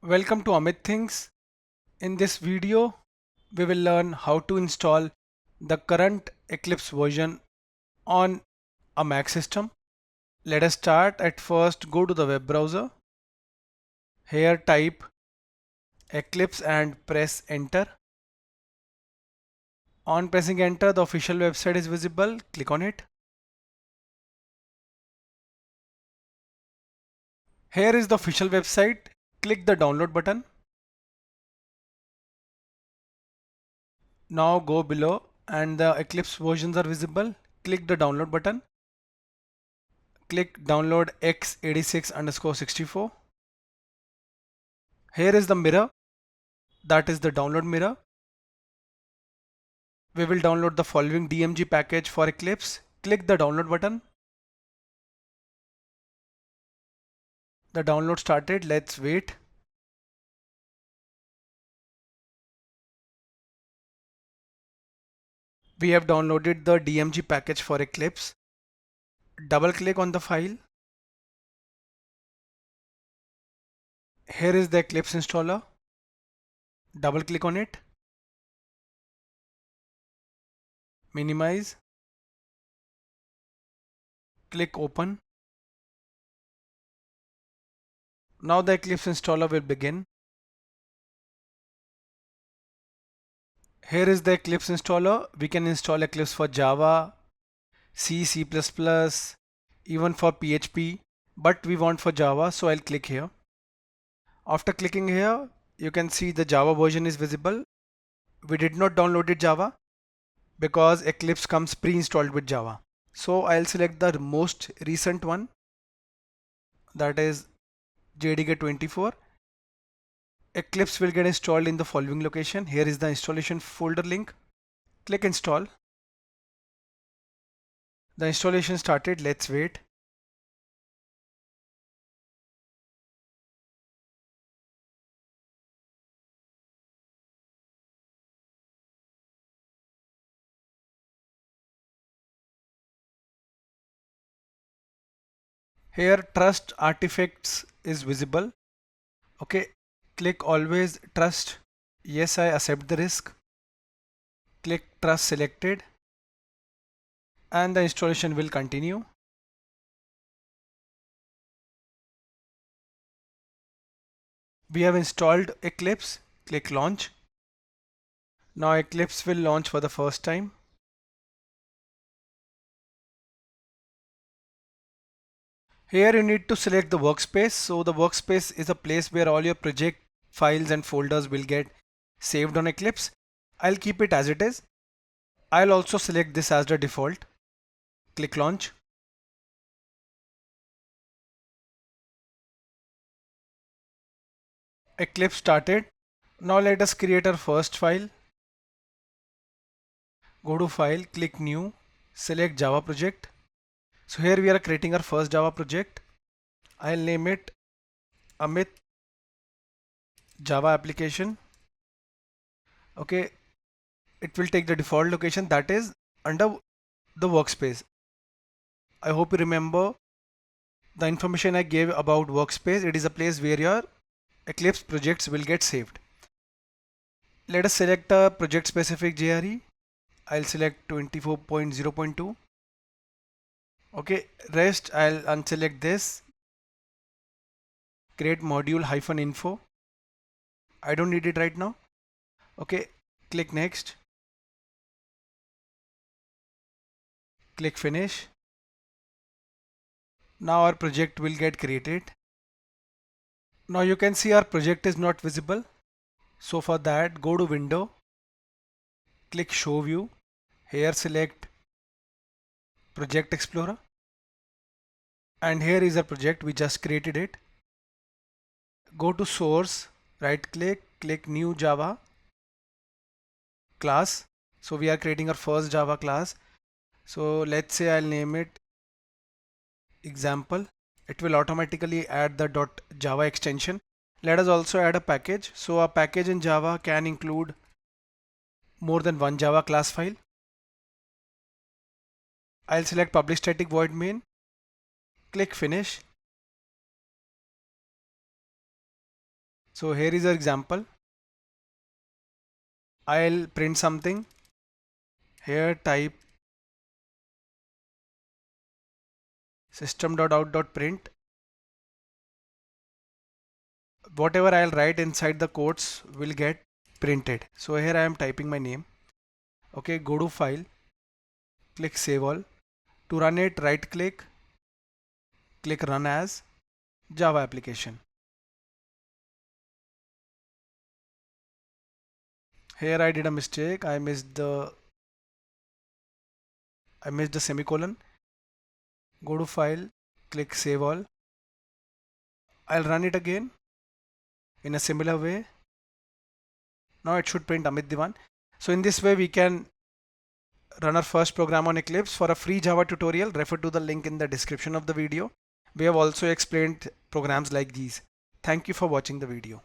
Welcome to Amit Things. In this video, we will learn how to install the current Eclipse version on a Mac system. Let us start. At first, go to the web browser. Here type Eclipse and press enter. On pressing enter, the official website is visible. Click on it. Here is the official website. Click the download button. Now go below and the Eclipse versions are visible. Click the download button. Click download x86_64. Here is the mirror, that is the download mirror. We will download the following DMG package for Eclipse. Click the download button. The download started, let's wait. We have downloaded the DMG package for Eclipse. Double click on the file. Here is the Eclipse installer. Double click on it. Minimize. Click open. Now the Eclipse installer will begin. Here is the Eclipse installer. We can install Eclipse for Java, C, C++, even for PHP, but we want for Java, so I'll click here. After clicking here, you can see the Java version is visible. We did not download it Java because Eclipse comes pre-installed with Java. So I'll select the most recent one, that is JDK24. Eclipse will get installed in the following location. Here is the installation folder link. Click install. The installation started. Let's wait. Here trust artifacts is visible. Okay, click always trust. Yes, I accept the risk. Click trust selected and the installation will continue. We have installed Eclipse. Click launch. Now Eclipse will launch for the first time. Here you need to select the workspace. So the workspace is a place where all your project files and folders will get saved on Eclipse. I'll keep it as it is. I'll also select this as the default. Click launch. Eclipse started. Now let us create our first file. Go to file, click new, select Java project. So here we are creating our first Java project. I'll name it Amit Java application. Okay, it will take the default location, that is under the workspace. I hope you remember the information I gave about workspace. It is a place where your Eclipse projects will get saved. Let us select a project specific JRE. I'll select 24.0.2. Okay, rest I'll unselect this. Create module -info. I don't need it right now. Okay, click next. Click finish. Now our project will get created. Now you can see our project is not visible. So for that, go to window, click show view. Here select project explorer. And here is our project, we just created it. Go to source, right click, click new Java class. So we are creating our first Java class. So let's say I'll name it example. It will automatically add the .java extension. Let us also add a package. So a package in Java can include more than one Java class file. I'll select public static void main. Click finish. So here is an example. I'll print something. Here type system.out.print. Whatever I'll write inside the quotes will get printed. So here I am typing my name. Okay, go to file, click save all. To run it, right click, click run as Java application. Here I did a mistake. I missed the semicolon. Go to file, click save all. I'll run it again in a similar way. Now it should print Amit Diwan. So in this way we can run our first program on Eclipse. For a free Java tutorial, refer to the link in the description of the video. We have also explained programs like these. Thank you for watching the video.